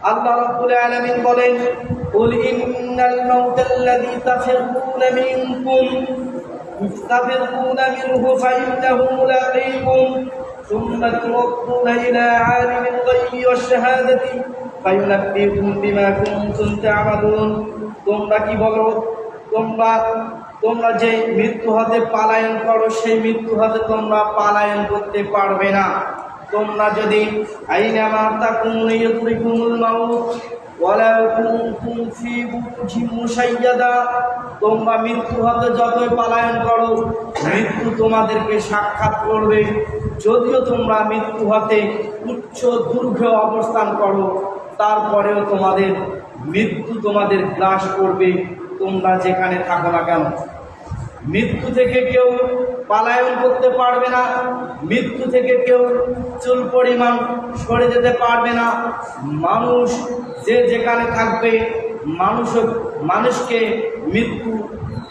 আল্লাহ রাব্বুল আলামিন বলেন, কুল ইন্নাল মাউতাল্লাযী তাফিরুনা মিনহু ফাইন্নাহু মুলাকীকুম সুম্মা তুরাদ্দুনা ইলা আলিমিল গায়বি ওয়াশ শাহাদাতি ফায়ুনাব্বিউকুম বিমা কুনতুম তা'মালুন। তোমরা কি বলো? তোমরা যে মৃত্যু হতে পলায়ন করো, সেই মৃত্যু হতে তোমরা পলায়ন করতে পারবে না। তোমরা যদি আইনামা তাকুনু ইউদরিকুমুল মাউত ওয়ালা কুনতুম ফি বুরুজিন মুশাইয়াদা, তোমরা মৃত্যু হতে যতই পলায়ন করো, মৃত্যু তোমাদেরকে সাক্ষাৎ করবে। যদিও তোমরা মৃত্যু হতে উচ্চ দুর্গে অবস্থান করো, তারপরেও তোমাদের মৃত্যু তোমাদের গ্রাস করবে, তোমরা যেখানে থাকো না কেন। মৃত্যু থেকে কেউ পলায়ন করতে পারবে না, মৃত্যু থেকে কেউ চুল পরিমাণ সরে যেতে পারবে না। মানুষ যে যেখানে থাকবে, মানুষকে মৃত্যু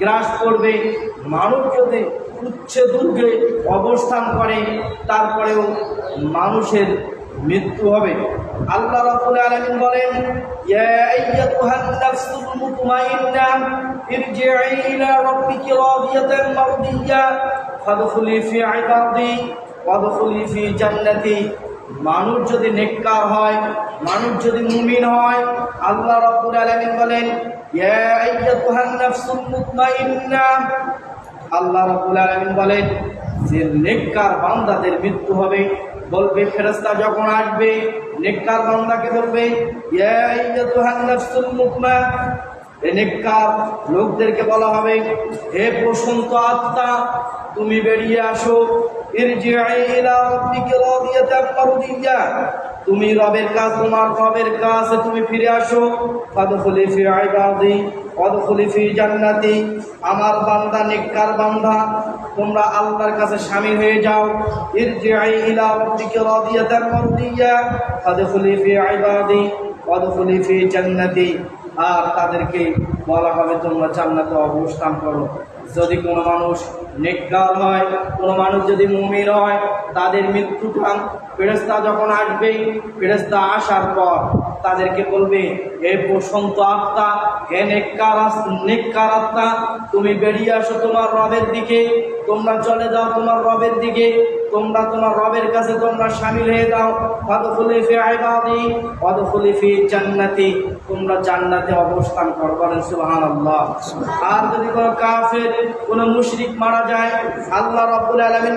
গ্রাস করবে। মানুষ যদি উচ্চ দুর্গে অবস্থান করে, তারপরেও মানুষের মৃত্যু হবে। আল্লাহ রাব্বুল আলামিন বলেন, ইয়া আইয়াতুহান নাফসুল মুতমাইন্না ইরজিই ইলা রাব্বিকি রাদিয়াতান মারদিয়্যা ফাদখুলি ফি ইবাদি ওয়াদখুলি ফি জান্নাতি। মানুষ যদি নেককার হয়, মানুষ যদি মুমিন হয়, আল্লাহ রাব্বুল আলামিন বলেন, ইয়া আইয়াতুহান নাফসুল মুতমাইন্না, আল্লাহ রাব্বুল আলামিন বলেন যে নেককার বান্দাদের মৃত্যু হবে। বলবে ফেরেশতা যখন আসবে, নেককার বান্দাকে বলবে, ইয়া আইয়াতুহান নাফসুল মুতমাইন্না, নেককার লোকদেরকে বলা হবে, হে প্রশান্ত আত্মা, তুমি বেরিয়ে আসো। ইরজিই ইলা রাব্বিকি রাদিয়াতান মারদিয়্যা, তুমি তোমার রবের কাছে তুমি ফিরে আসো। ফাদখুলি ফি ইবাদি ওয়াদখুলি ফি জান্নাতি, আমার বান্দা নেককার বান্দা, তোমরা আল্লাহর কাছে শামিল হয়ে যাও। ইরজিই ইলা রাব্বিকি রাদিয়াতান মারদিয়্যা ফাদখুলি ফি ইবাদি ওয়াদখুলি ফি জান্নাতি, আর তাদেরকে বলা হবে তোমরা জান্নাতে অবস্থান করো। যদি কোনো মানুষ নেককার হয়, কোনো মানুষ যদি মুমিন হয়, তাদের মৃত্যুটা ফেরেশতা যখন আসবে, ফেরেশতা আসার পর তাদেরকে বলবে, হে প্রশান্ত আত্মা, হে নেককার আত্মা, তুমি বেরিয়ে আসো তোমার রবের দিকে, তোমরা চলে যাও তোমার রবের দিকে, তোমরা তোমার রবের কাছে তোমরা শামিল হয়ে যাও। ফাদখুলি ফি ইবাদি ওয়াদখুলি ফি জান্নাতি, তোমরা জান্নাতে অবস্থান করো। বলেন সুবহানাল্লাহ। আর যদি কোনো কাফের, কোনো মুশরিক মারা যায়, আল্লাহ রাব্বুল আলামিন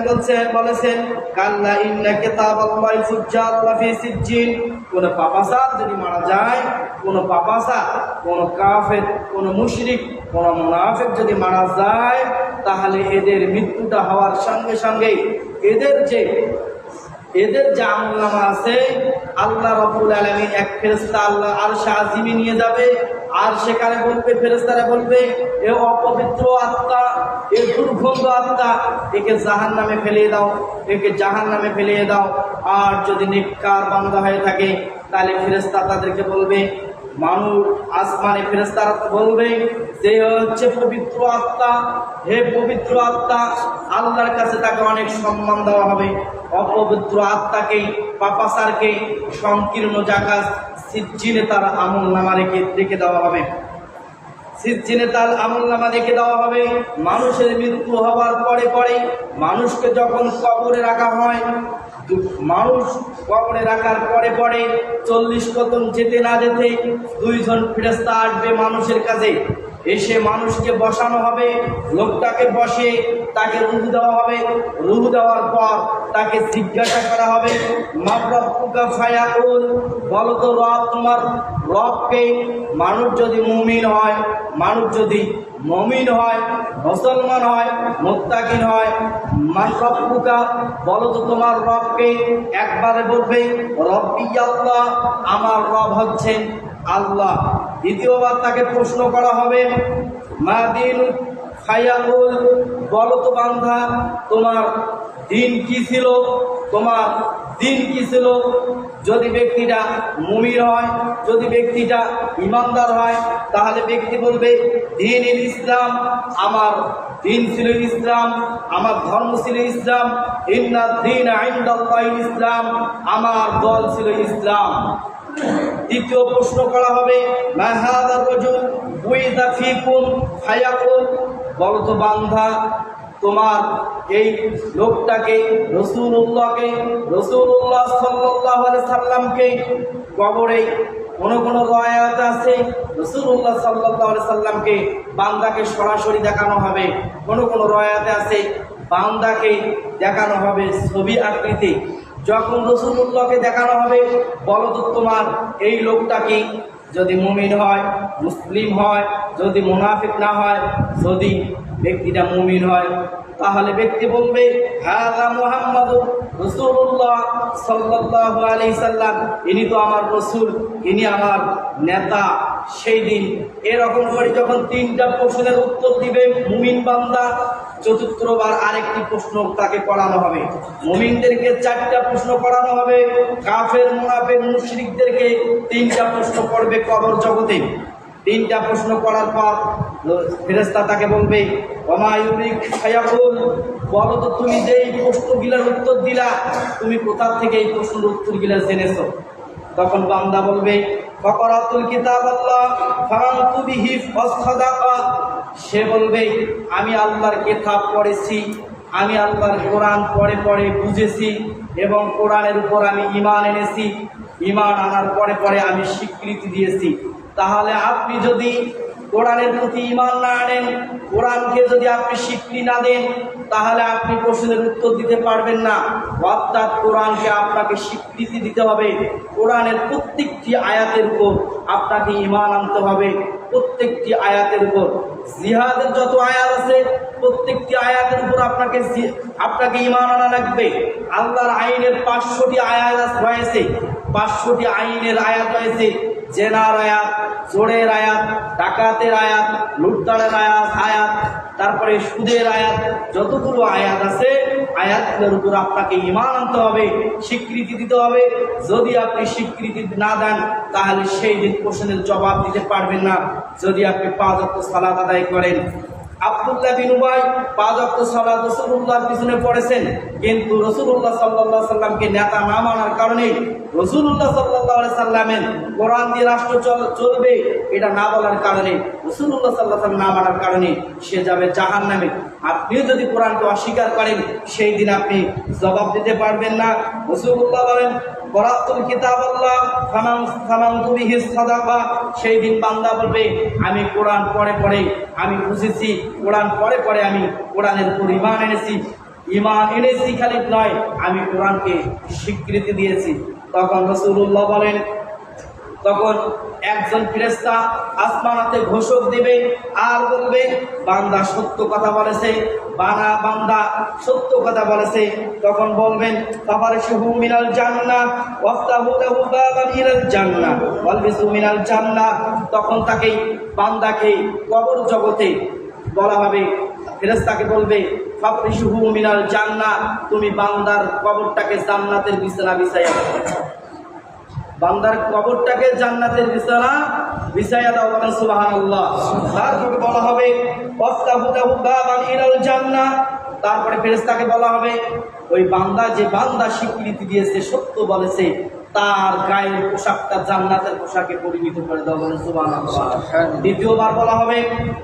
বলেছেন, কাল্লা ইন্না কিতাবাল্লাহি ফুজ্জার লাফি সিজ্জিন, কোনো পাপাসার যদি মারা যায়, কোনো পাপাসা, কোনো কাফের, কোনো মুশরিক, কোনো মুনাফিক যদি মারা যায়, তাহলে এদের মৃত্যুটা হওয়ার সঙ্গে সঙ্গে এদের যে আমলনামা আছে, আল্লাহ রাব্বুল আলামিন এক ফেরেশতা আল্লাহ আরশে আজিমে নিয়ে যাবে। আর সেখানে বলবে, ফেরেশতারা বলবে, এ অপবিত্র আত্মা, এ দুর্গন্ধ আত্মা, একে জাহান্নামে ফেলিয়ে দাও, একে জাহান্নামে ফেলিয়ে দাও। আর যদি নেককার বান্দা হয়ে থাকে, তাহলে ফেরেশতা তাদেরকে বলবে, মানুষ আসমানে ফেরেশতারা বলবে, যে হচ্ছে পবিত্র আত্মা, হে পবিত্র আত্মা, আল্লাহর কাছে তাকে অনেক সম্মান দেওয়া হবে। অপবিত্র আত্মাকে, পাপাসারকে সংকীর্ণ জায়গা সিজ্জিনে তার আমলনামা রেখে দেওয়া হবে। সিজ্জিনে তার আমলনামা রেখে দেওয়া হবে। মানুষের মৃত্যু হওয়ার পরে মানুষকে যখন কবরে রাখা হয়, মানুষ কবরে রাখার পরে 40 কদম যেতে না যেতে 2 জন ফেরেশতা আসবে মানুষের কাছে। এসে মানুষকে বসানো হবে, লোকটাকে বসে তাকে রূহ দেওয়া হবে। রূহ দেওয়ার পর তাকে জিজ্ঞাসা করা হবে, মা রাব্বুকা ফায়াকুল, বলো তো তোমার রবকে। মানুষ যদি মুমিন হয়, মানুষ যদি মুমিন হয়, মুসলমান হয়, মুত্তাকিন হয়, মা রাব্বুকা, বলো তো তোমার রবকে। একবারে বলবে, রব্বি আল্লাহ, আমার রব হচ্ছেন আল্লাহ। দ্বিতীয়বার তাকে প্রশ্ন করা হবে, মা দীনুক, ফায়াকুল, বলো তো বান্দা, তোমার দিন কি ছিল, তোমার দিন কি ছিল। যদি ব্যক্তিটা মুমিন হয়, যদি ব্যক্তিটা ইমানদার হয়, তাহলে ব্যক্তি বলবে, দিন ইসলাম, আমার দিন ছিল ইসলাম, আমার ধর্ম ছিল ইসলাম। ইন্না দীনা ইনদাল্লাহি ইসলাম, আমার দল ছিল ইসলাম। দ্বিতীয় প্রশ্ন করা হবে মা হাযা রাজুল বুইদা ফিকুম ফায়াকুল, বলো তো বান্দা তোমার এই লোকটাকে রাসূলুল্লাহ সাল্লাল্লাহু আলাইহি সাল্লামকে কবরে কোন রায়াত আছে রাসূলুল্লাহ সাল্লাল্লাহু আলাইহি সাল্লামকে বান্দাকে সরাসরি দেখানো হবে, কোন রায়াতে আছে বান্দাকে দেখানো হবে ছবি আকৃতি। যখন রাসূলুল্লাহকে দেখানো হবে, বলো তো তোমার এই লোকটা কি, যদি মুমিন হয়, মুসলিম হয়, যদি মুনাফিক না হয়, যদি ব্যক্তিটা মুমিন হয়, তাহলে ব্যক্তি বলবে হাযা মুহাম্মাদুর রাসূলুল্লাহ সাল্লাল্লাহু আলাইহি সাল্লাম, ইনি তো আমার রাসূল, ইনি আমার নেতা। সেই দিন এরকম করে যখন তিনটা প্রশ্নের উত্তর দিবে মুমিন বান্দা, চতুর্থবার আরেকটি প্রশ্ন তাকে করানো হবে। মুমিনদেরকে চারটা প্রশ্ন করানো হবে, কাফের মুনাফিক মুশরিকদেরকে তিনটা প্রশ্ন করবে কবর জগতে। তিনটা প্রশ্ন করার পর ফেরেশতা তাকে বলবে ওমা ইউরিক ফায়াকুল, বলো তো তুমি যে এই প্রশ্নগুলোর উত্তর দিলা, তুমি কোথা থেকে এই প্রশ্নের উত্তরগুলো জেনেছো? তখন বান্দা বলবে ফাকারাতুল কিতাবাল্লাহ ফারানতু বিহি ফাসদাকা, সে বলবে আমি আল্লাহর কিতাব পড়েছি, আমি আল্লাহর কোরআন পড়ে পড়ে বুঝেছি এবং কোরআনের উপর আমি ঈমান এনেছি, ঈমান আনার পরে পরে আমি স্বীকৃতি দিয়েছি। তাহলে আপনি যদি কোরআনের প্রতি ঈমান না আনেন, কোরআনকে যদি আপনি স্বীকৃতি না দেন, তাহলে আপনি প্রশ্নের উত্তর দিতে পারবেন না। অর্থাৎ কোরআনকে আপনাকে স্বীকৃতি দিতে হবে, কোরআনের প্রত্যেকটি আয়াতের উপর আপনাকে ঈমান আনতে হবে, প্রত্যেকটি আয়াতের উপর। জিহাদের যত আয়াত আছে প্রত্যেকটি আয়াতের উপর আপনাকে ঈমান আনা লাগবে। আল্লাহর আইনের 500টি আয়াত রয়েছে, 500টি আইনের আয়াত রয়েছে। জেনার আয়াত, চোরের আয়াত, ডাকাতের আয়াত, লুটতারের আয়াত, তারপরে সুদের আয়াত, যতগুলো আয়াত আছে আয়াতগুলোর উপর আপনাকে ঈমান আনতে হবে, স্বীকৃতি দিতে হবে। যদি আপনি স্বীকৃতি না দেন তাহলে সেই দিন প্রশ্নের জবাব দিতে পারবেন না। যদি আপনি 5 ওয়াক্ত সালাত আদায় করেন, আব্দুল্লাহ বিন উবাই 5 ওয়াক্ত সালাত রাসূলুল্লাহর পিছনে পড়েছেন, কিন্তু রাসূলুল্লাহ সাল্লাল্লাহু আলাইহি সাল্লামকে নেতা না মানার কারণে, রাসূলুল্লাহ সাল্লাল্লাহু আলাইহি সাল্লামের কোরআন দিয়ে রাষ্ট্র চলবে এটা না বলার কারণে, রাসূলুল্লাহ সাল্লাল্লাহু আলাইহি সাল্লাম না মানার কারণে সে যাবে জাহান্নামে। আপনিও যদি কোরআনকে অস্বীকার করেন সেই দিন আপনি জবাব দিতে পারবেন না। রাসূলুল্লাহ বলেন করাতুল কিতাবাল্লাহ ফানানতু বিহি সাদাকা, সেই দিন বান্দা বলবে আমি কোরআন পড়ে পড়ে আমি বুঝেছি, কোরআন পড়ে পড়ে আমি কোরআনের উপর ঈমান এনেছি, ঈমান এনেছি খালি নয় আমি কোরআনকে স্বীকৃতি দিয়েছি। তখন রাসূলুল্লাহ বলেন, তখন একজন ফেরেশতা আসমানাতে ঘোষক দিবে আর বলবে বান্দা সত্য কথা বলেছে, বান্দা সত্য কথা বলেছে। তখন বলবেন ফাফারশুহু মিনাল জান্নাহ ওয়াফতাহু লাহু বাবান ইলাল জান্নাহ ওয়ালবিসু মিনাল জান্নাহ, তখন তাকে বান্দাকে কবর জগতে বলা হবে, ফেরেশতাকে বলবে ফাফারশুহু মিনাল জান্নাহ, তুমি বান্দার কবরটাকে জান্নাতের বিছানা বিছাইয়া দাও, বান্দার কবরটাকে জান্নাতের বিছানা বিছাইয়া দাও, বলেন সুবহানাল্লাহ। তারপরে বলা হবে ওয়াফতাহু লাহু বাবান ইলাল জান্নাহ, তারপরে ফেরেশতাকে বলা হবে ওই বান্দা যে বান্দা স্বীকৃতি দিয়েছে, সত্য বলেছে, তার গায়ের পোশাকটা জান্নাতের পোশাকে পরিণত করে দাও, বলেন সুবহানাল্লাহ। দ্বিতীয়বার বলা হবে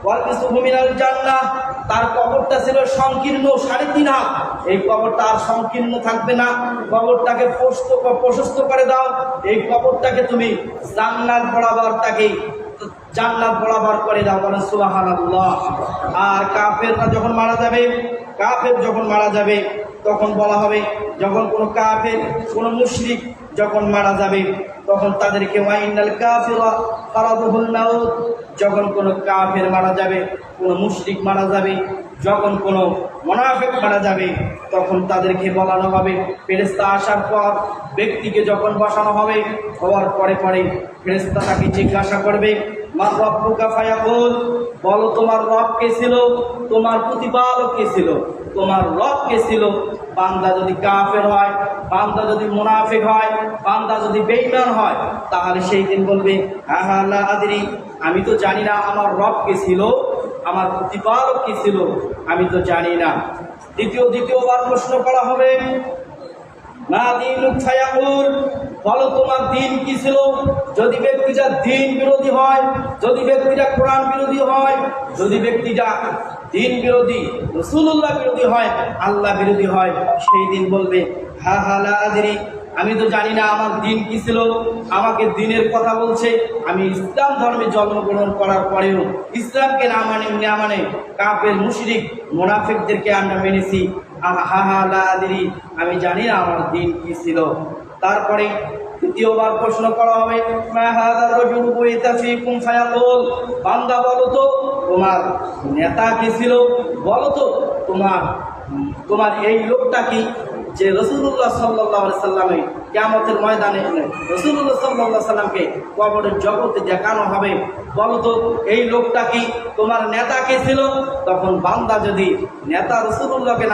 ওয়ালবিসুহু মিনাল জান্নাহ, তার কবরটা ছিল সংকীর্ণ 3.5 হাত, এই কবরটা আর সংকীর্ণ থাকবে না, কবরটাকে প্রশস্ত করে দাও, এই কবরটাকে তুমি জান্নাত বরাবর করে দাও, বলেন সুবহানাল্লাহ। আর কাফেররা যখন মারা যাবে তখন বলা হবে, যখন কোনো কাফের কোনো মুশরিক যখন মারা যাবে তখন তাদেরকে ওয়াইনাল কাফিরা ফারাদুহুল মাউত, যখন কোনো কাফের মারা যাবে, কোনো মুশরিক মারা যাবে, যখন কোনো মুনাফিক মারা যাবে তখন তাদেরকে বলানো হবে, ফেরেশতা আসার পর ব্যক্তিকে যখন বসানো হবে, হওয়ার পরে পরে ফেরেশতা তাকে জিজ্ঞাসা করবে মান রব্বুকা ফায়াকুল, বলো তোমার রব কে ছিল, তোমার প্রতিপালক কে ছিল, তোমার রব কে ছিল। বান্দা যদি কাফের হয়, বান্দা যদি মুনাফিক হয়, বান্দা যদি বেঈমান হয়, তাহলে সেই দিন বলবে হ্যাঁ লা আদরি, আমি তো জানি না আমার রব কে ছিল, আমার প্রতিপালক কে ছিল, আমি তো জানি না। দ্বিতীয়বার প্রশ্ন করা হবে মা দীনুক ফায়াকুল, বলো তোমার দিন কি ছিল। যদি ব্যক্তিটা দিন বিরোধী হয়, যদি ব্যক্তিটা কোরআন বিরোধী হয়, যদি ব্যক্তিটা দিন বিরোধী, রাসূলুল্লাহ বিরোধী হয়, আল্লাহ বিরোধী হয়, সেই দিন বলবে হা হা লা আদরি, আমি তো জানি না আমার দিন কি ছিল। আমাকে দিনের কথা বলছে, আমি ইসলাম ধর্মে জন্মগ্রহণ করার পরেও ইসলামকে না মানে কাফের মুশরিক মুনাফিকদেরকে আমরা মেনেছি। হা হা লা আদরি, আমি জানি না আমার দিন কি ছিল। তারপরে তৃতীয়বার প্রশ্ন করা হবে, মা হাযার রাজুলু বুইতা ফীকুম ফায়াকুল, বান্দা বলো তো তোমার নেতা কি ছিল, বলো তো তোমার এই লোকটা কি, যে রাসূলুল্লাহ সাল্লাল্লাহু আলাইহি সাল্লামে কিয়ামতের ময়দানে রাসূলুল্লাহ সাল্লাল্লাহু আলাইহি সাল্লামকে কবরের জগতে দেখানো হবে, বলো তো এই লোকটা কি, তোমার নেতা কে ছিল। তখন বান্দা যদি নেতা রাসূলুল্লাহকে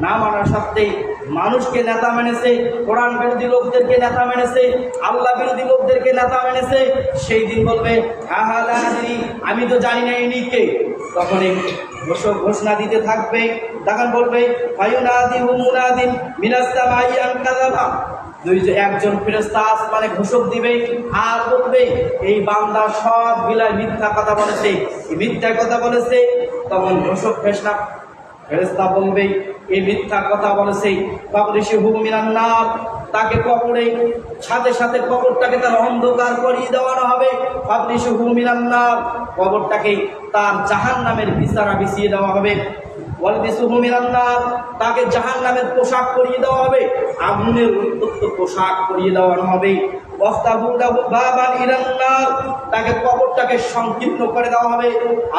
না মানার সত্ত্বেও মানুষকে নেতা মেনেছে, কোরআন বিরোধী লোকদেরকে নেতা মেনেছে, আল্লাহ বিরোধী লোকদেরকে নেতা মেনেছে, সেই দিন বলবে হা হা লা আদরি, আমি তো জানি না ইনি কে। তখন এই ঘোষণা দিতে থাকবে, তখন বলবে ফায়ুনাদিহু মুনাদিন মিনাস সামাই আন কাযাবা, একজন ফেরেশতা আসমানে ঘোষক দিবে আর বলবে এই বান্দা সব বিলায় মিথ্যা কথা বলেছে, মিথ্যা কথা বলেছে। তখন ঘোষক ফেরেশতা বলবে এই মিথ্যা কথা বলেছে, ফাবরিশহু মিনান নার, তাকে কবরে সাথে সাথে কবরটাকে তার অন্ধকার করিয়ে দেওয়ানো হবে। ফাবরিশহু মিনান নার, কবরটাকে তার জাহান্নামের বিছানা বিছিয়ে দেওয়া হবে। ওয়ালবিসুহু মিনান নার, তাকে জাহান্নামের পোশাক পরিয়ে দেওয়া হবে, আগুনের উত্তপ্ত পোশাক পরিয়ে দেওয়ানো হবে। ওয়াফতাহু লাহু বাবান ইলান নার, তাকে কবরটাকে সংকীর্ণ করে দেওয়া হবে।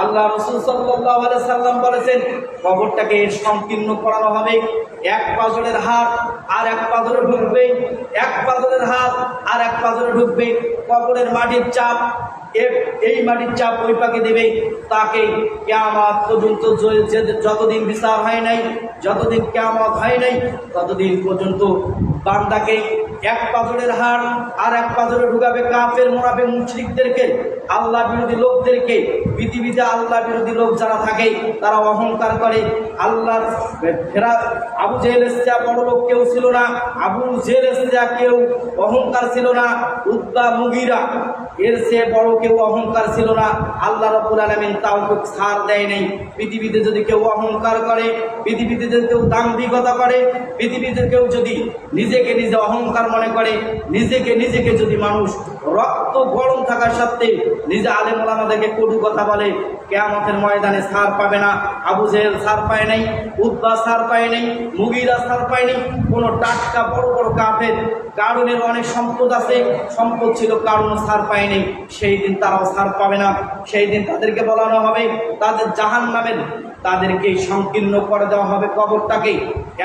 আল্লাহ রাসূল সাল্লাল্লাহু আলাইহি সাল্লাম বলেছেন কবরটাকে সংকীর্ণ করানো হবে। এক পাজরের হাড় আর এক পাজরে ঢুকবে, এক পাজরের হাড় আর এক পাজরে ঢুকবে। কবরের মাটির চাপ এই মাটির চাপ ওই পাকে দেবে, তাকে কিয়ামত পর্যন্ত যতদিন বিচার হয় নাই, যতদিন কিয়ামত হয় নাই, ততদিন পর্যন্ত বান্দাকে এক পাজরের হাড় আর এক পাজরে ঢুকাবে কাফের মুনাফিক মুশরিকদেরকে, আল্লাহ বিরোধী লোকদেরকে। পৃথিবীতে আল্লাহ বিরোধী লোক যারা থাকে তারা অহংকার করে। আল্লাহর আবু জেহেলের চেয়ে বড় লোক কেউ ছিল না, আবু জেহেলের চেয়ে কেউ অহংকার ছিল না, উতবা মুগীরা এর চেয়ে বড় কেউ অহংকার ছিল না। আল্লাহ রাব্বুল আলামিন তাও ছাড় দেয় নাই। পৃথিবীতে যদি কেউ অহংকার করে, পৃথিবীতে যদি কেউ দাম্ভিকতা করে, পৃথিবীতে কেউ যদি নিজেকে নিজে অহংকার মনে করে, নিজেকে যদি মানুষ রক্ত গরম থাকার সত্ত্বে নিজে আলেম ওলামাদেরকে কটু কথা বলে, কিয়ামতের ময়দানে ছাড় পাবে না। আবু জেহেল ছাড় পায় নাই, উতবা ছাড় পায় নাই, মুগীরা ছাড় পায়নি। কোনো টাটকা বড় বড় কাফের, কারুনের অনেক সম্পদ আছে, সম্পদ ছিল, কারুনও ছাড় পায়নি, সেই দিন তারাও ছাড় পাবে না। সেই দিন তাদেরকে বলানো হবে তাদের জাহান্নামের, তাদেরকে সংকীর্ণ করে দেওয়া হবে কবরটাকে।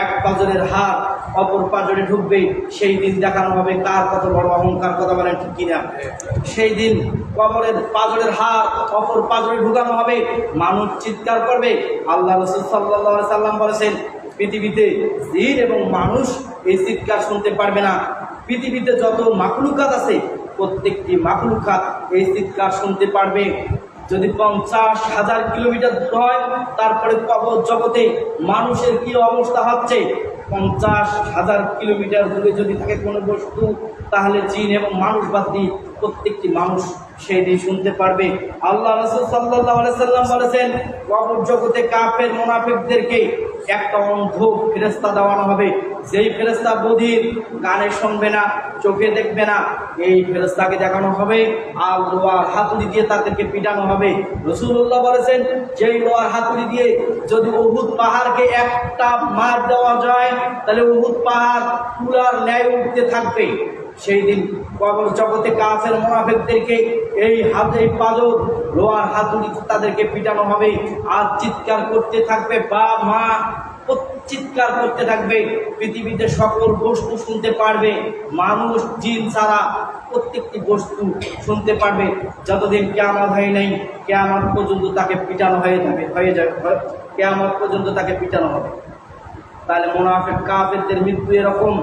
এক পাজরের হাত অপর পাজরে ঢুকবে, সেই দিন দেখানো হবে কার কত বড় অহংকার, কথা বলেন ঠিক কিনা। সেই দিন কবরের পাজরের হাত অপর পাজরে ঢুকানো হবে, মানুষ চিৎকার করবে। আল্লাহ রাসূল সাল্লাল্লাহু আলাইহি সাল্লাম বলেছেন পৃথিবীতে জিন এবং মানুষ এই চিৎকার শুনতে পারবে না। পৃথিবীতে যত মাখলুকাত আছে প্রত্যেকটি মাখলুকাত এই চিৎকার শুনতে পারবে। যদি 50,000 কিলোমিটার হয়, তারপরে কবর জগতে মানুষের কি অবস্থা হচ্ছে। 50,000 কিলোমিটার দূরে যদি থাকে কোনো বস্তু, তাহলে জিন এবং মানুষ বাদ দিয়ে প্রত্যেকটি মানুষ সেই দিন শুনতে পারবে। আল্লাহ রাসূল সাল্লাল্লাহু আলাইহি সাল্লাম বলেছেন কবর জগতে কাফের মুনাফিকদেরকে একটা অন্ধ ফেরেশতা দেওয়ানো হবে, যেই ফেরেশতা বধির, কানে শুনবে না, চোখে দেখবে না, এই ফেরেশতাকে দেখানো হবে আর লোহার হাতুড়ি দিয়ে তাদেরকে পিটানো হবে। রাসূলুল্লাহ বলেছেন যেই লোহার হাতুড়ি দিয়ে যদি উহুদ পাহাড়কে একটা মার দেওয়া যায়, তাহলে উহুদ পাহাড় তুলার ন্যায় উঠতে থাকবে। সেই দিন কবর জগতে কাফের মুনাফিকদেরকে এই পাজর লোহার হাতুড়ি তাদেরকে পিটানো হবে আর চিৎকার করতে থাকবে, বা মা চিৎকার করতে থাকবে। পৃথিবীতে সকল বস্তু শুনতে পারবে, মানুষ জিন ছাড়া প্রত্যেকটি বস্তু শুনতে পারবে। যতদিন কিয়ামত হয় নাই, কিয়ামত পর্যন্ত তাকে পিটানো হয়ে যাবে, কিয়ামত পর্যন্ত তাকে পিটানো হবে। তাহলে মুনাফিক কাফেরদের মৃত্যু এরকম।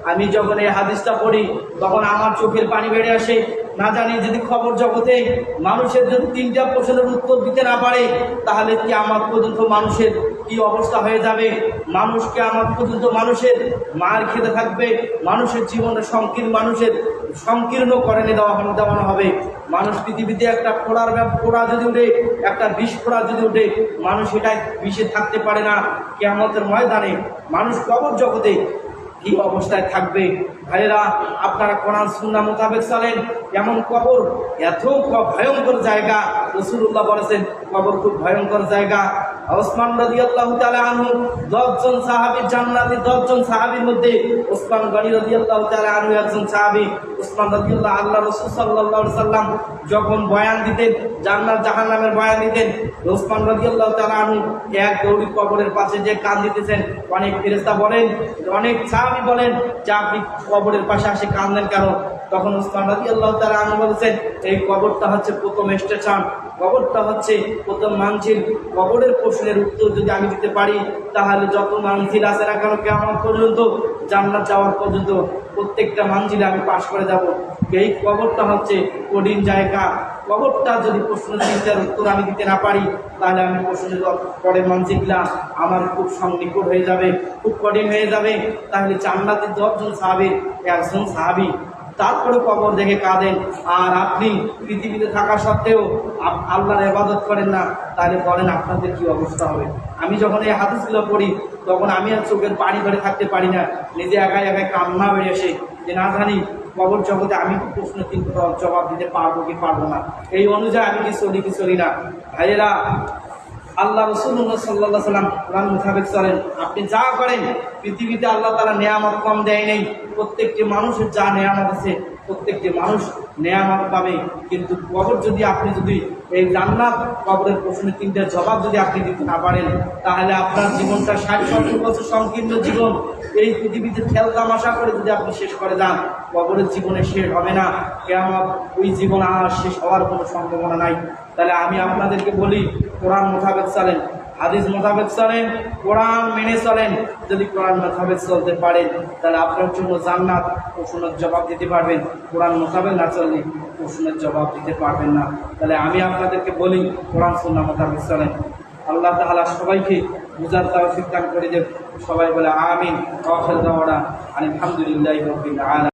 আমি যখন এই হাদিসটা পড়ি তখন আমার চোখের পানি বেড়ে আসে। না জানি যদি খবর জগতে মানুষের যদি 3টা প্রশ্নের উত্তর দিতে না পারে, তাহলে কি আমার পর্যন্ত মানুষের কি অবস্থা হয়ে যাবে? মানুষকে আমার পর্যন্ত মানুষের মার খেতে থাকবে, মানুষের জীবনে সংকীর্ণ করে দেওয়ানো হবে। মানুষ পৃথিবীতে একটা পোড়া যদি উঠে, একটা বিষ পোড়া যদি উঠে, মানুষ এটাই বিষে থাকতে পারে না। কিয়ামতের ময়দানে মানুষ কবর জগতে কি অবস্থায় থাকবে? ভাইয়েরা, আপনারা কোরআন সুন্নাহ মোতাবেক চলেন। এমন কবর এত ভয়ঙ্কর জায়গা, রাসূলুল্লাহ বলেছেন কবর খুব ভয়ঙ্কর জায়গা। ওসমান রাদিয়াল্লাহু তাআলা আনহু 10 জন সাহাবী জান্নাতি, 10 জন সাহাবীর মধ্যে ওসমান গনি রাদিয়াল্লাহু তাআলা আনহু একজন সাহাবী। ওসমান রাদিয়াল্লাহু আল্লাহ রাসূল সাল্লাল্লাহু আলাইহি সাল্লাম যখন বয়ান দিতেন, জান্নাত জাহান্নামের বয়ান দিতেন, ওসমান রাদিয়াল্লাহু তাআলা আনহু এক দৌড়ি কবরের পাশে যে কান দিতেছেন। অনেক ফেরেশতা বলেন, অনেক সাহাবী বলেন যে আপনি কবরের পাশে আসে কাঁদেন কেন? তখন ওসমান রাদিয়াল্লাহু তাআলা আনহু বলেছেন, এই কবরটা হচ্ছে প্রথম স্টেশন, কবরটা হচ্ছে প্রথম মানজিল। কবরের প্রশ্নের উত্তর যদি আমি দিতে পারি, তাহলে যত মানজিল আছে না কেন কিয়ামত পর্যন্ত, জান্নাত যাওয়ার পর্যন্ত প্রত্যেকটা মানজিলে আমি পাশ করে যাব। এই কবরটা হচ্ছে কঠিন জায়গা। কবরটা যদি প্রশ্ন 3টার উত্তর আমি দিতে না পারি, তাহলে আমি প্রশ্নের পরের মানজিলটা আমার খুব সন্নিকট হয়ে যাবে, খুব কঠিন হয়ে যাবে। তাহলে জান্নাতের 10 জন সাহাবীর একজন সাহাবী তারপরে কবর দেখে কাঁদেন, আর আপনি পৃথিবীতে থাকা সত্ত্বেও আল্লাহর ইবাদত করেন না, তাহলে বলেন আপনাদের কি অবস্থা হবে? আমি যখন এই হাদিসগুলো পড়ি, তখন আমি আর চোখের পানি ধরে থাকতে পারি না, নিজে একাই কান্না বেরিয়ে আসে যে না জানি কবর জগতে আমি কি প্রশ্ন কিন্তু জবাব দিতে পারবো কি পারবো না, এই অনুযায়ী আমি কি চলি না। ভাইয়েরা, আল্লাহ রাসূলুল্লাহ সাল্লাল্লাহু আলাইহি ওয়াসাল্লাম কোরআন মোতাবেক চলেন। আপনি যা করেন, পৃথিবীতে আল্লাহ তাআলা নেয়ামত কম দেয় নেই। প্রত্যেকটি মানুষের যা নেয়ামত আছে, প্রত্যেকটি মানুষ নেয়ামত পাবে। কিন্তু কবর যদি আপনি এই জান্নাত কবরের প্রশ্নের 3টার জবাব যদি আপনি দিতে না পারেন, তাহলে আপনার জীবনটা 60-70 বছর সংকীর্ণ জীবন এই পৃথিবীতে খেল তামাশা করে যদি আপনি শেষ করে যান, কবরের জীবনে শেষ হবে না। কিয়ামত ওই জীবন আর শেষ হওয়ার কোনো সম্ভাবনা নাই। তাহলে আমি আপনাদেরকে বলি, কোরআন মোতাবেক চলেন, হাদিস মোতাবেক চলেন, কোরআন মেনে চলেন। যদি কোরআন মোতাবেক চলতে পারেন, তাহলে আপনার জন্য জান্নাত, প্রশ্নের জবাব দিতে পারবেন। কোরআন মোতাবেক না চললে প্রশ্নের জবাব দিতে পারবেন না। তাহলে আমি আপনাদেরকে বলি, কোরআন সুন্নাহ মোতাবেক চলেন। আল্লাহ তাআলা সবাইকে বুঝার তৌফিক দান করে দেন। সবাই বলে আমিন। ওয়া আখিরু দাওয়ানা আলহামদুলিল্লাহি রাব্বিল আলামিন।